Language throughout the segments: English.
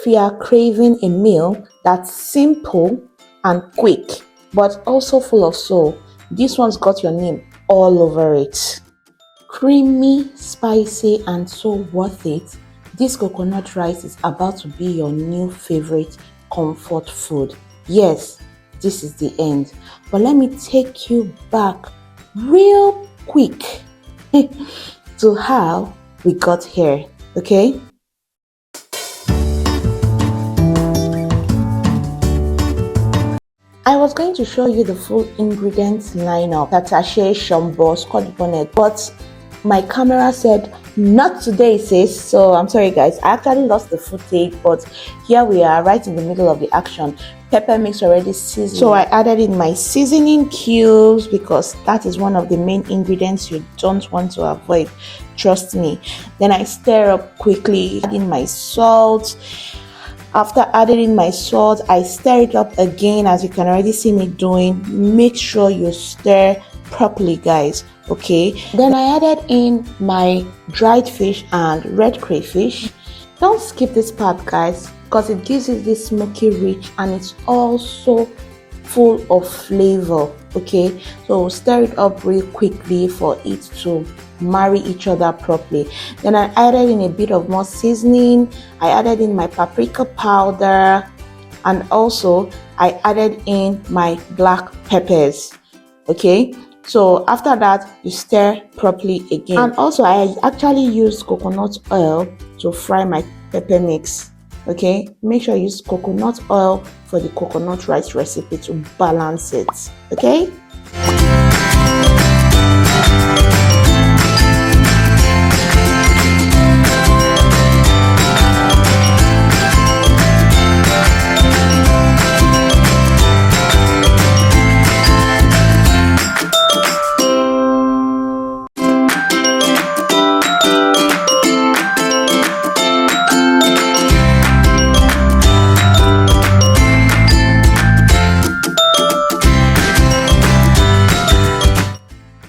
you are craving a meal that's simple and quick, but also full of soul, this one's got your name all over it. Creamy, spicy, and so worth it, this coconut rice is about to be your new favorite comfort food. Yes, this is the end, but let me take you back real quick to how we got here, okay? I was going to show you the full ingredients lineup, tatashe, shombo, scotch bonnet, but my camera said not today, sis. So I'm sorry guys, I actually lost the footage, but here we are right in the middle of the action. Pepper mix already seasoned, so I added in my seasoning cubes because that is one of the main ingredients you don't want to avoid, trust me. Then I stir up quickly, add in my salt. After adding in my salt, I stir it up again, as you can already see me doing. Make sure you stir properly, guys, okay? Then I added in my dried fish and red crayfish. Don't skip this part, guys, because it gives it this smoky rich and it's also full of flavor, okay? So stir it up real quickly for it to marry each other properly. Then I added in a bit of more seasoning. I added in my paprika powder, and also I added in my black peppers, okay? So after that, you stir properly again. And also I actually used coconut oil to fry my pepper mix, okay? Make sure you use coconut oil for the coconut rice recipe to balance it, okay?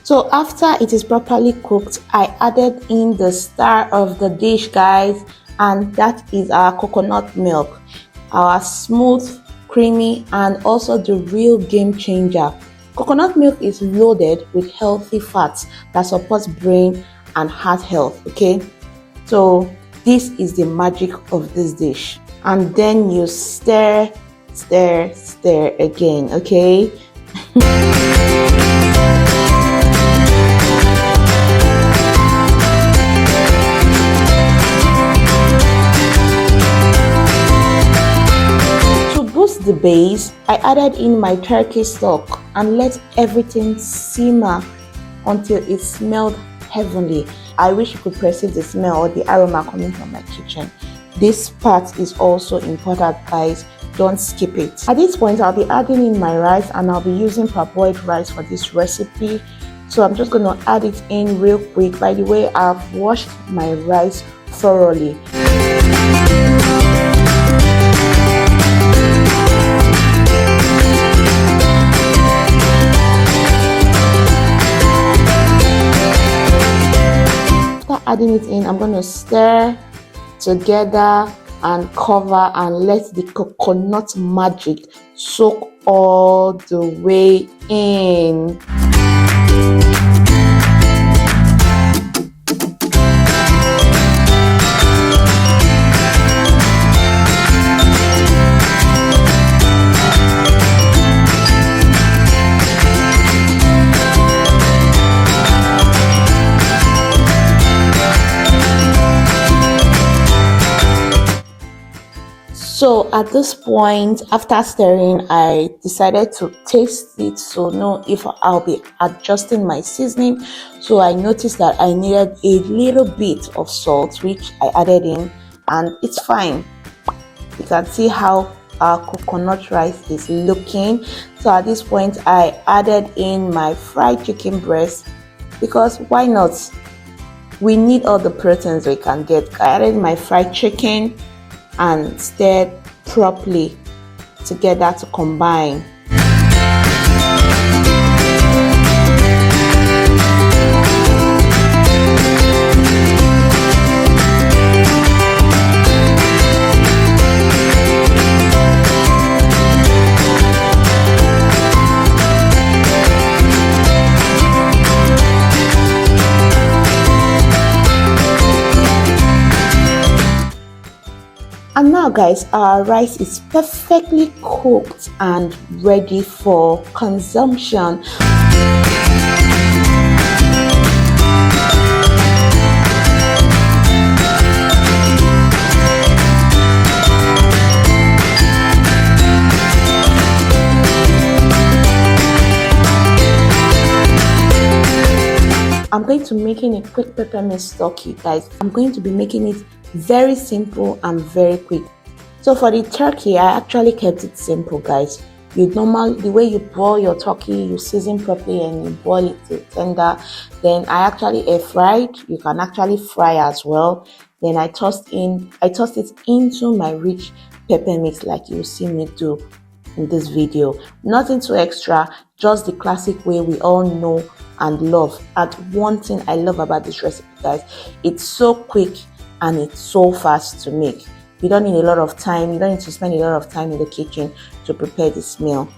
So after it is properly cooked, I added in the star of the dish, guys, and that is our coconut milk, our smooth, creamy, and also the real game changer. Coconut milk is loaded with healthy fats that supports brain and heart health, okay? So this is the magic of this dish. And then you stir, stir, stir again, okay? The base, I added in my turkey stock and let everything simmer until it smelled heavenly. I wish you could perceive the smell or the aroma coming from my kitchen. This part is also important, guys. Don't skip it. At this point, I'll be adding in my rice, and I'll be using parboiled rice for this recipe. So I'm just going to add it in real quick. By the way, I've washed my rice thoroughly. Adding it in, I'm going to stir together and cover and let the coconut magic soak all the way in. So at this point, after stirring, I decided to taste it to know if I'll be adjusting my seasoning. So I noticed that I needed a little bit of salt, which I added in, and it's fine. You can see how our coconut rice is looking. So at this point, I added in my fried chicken breast, because why not? We need all the proteins we can get. I added my fried chicken and stirred properly together to combine. And now guys, our rice is perfectly cooked and ready for consumption. I'm going to be making a quick peppermint stocky, guys. I'm going to be making it very simple and very quick. So for the turkey, I actually kept it simple, guys. The way you boil your turkey, you season properly and you boil it till tender. Then I actually air fried. You can actually fry as well. Then I tossed it into my rich pepper mix like you see me do in this video. Nothing too extra, just the classic way we all know and love. And one thing I love about this recipe, guys, it's so quick and it's so fast to make. You don't need a lot of time. You don't need to spend a lot of time in the kitchen to prepare this meal.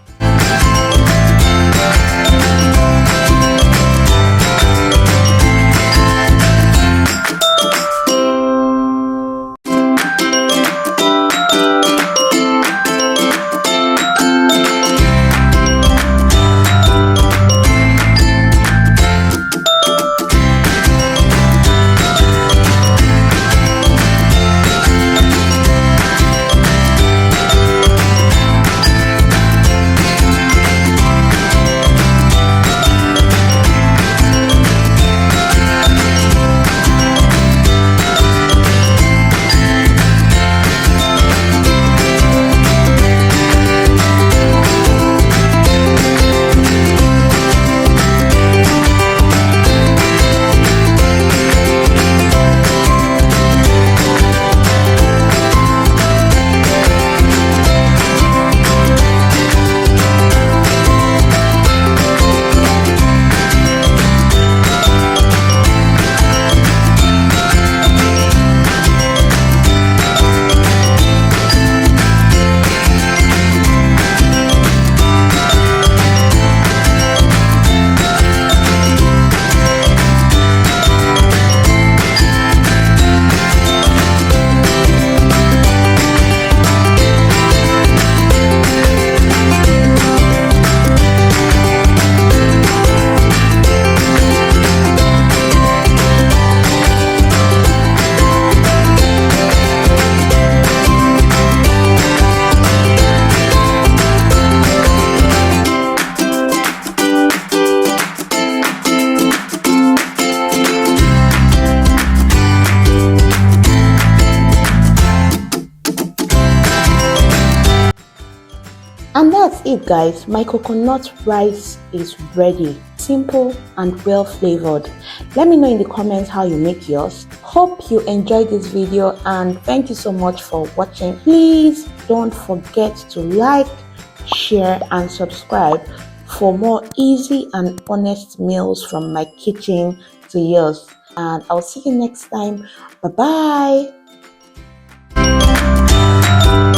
And that's it, guys. My coconut rice is ready. Simple and well flavored. Let me know in the comments how you make yours. Hope you enjoyed this video and thank you so much for watching. Please don't forget to like, share and subscribe for more easy and honest meals from my kitchen to yours. And I'll see you next time. Bye bye.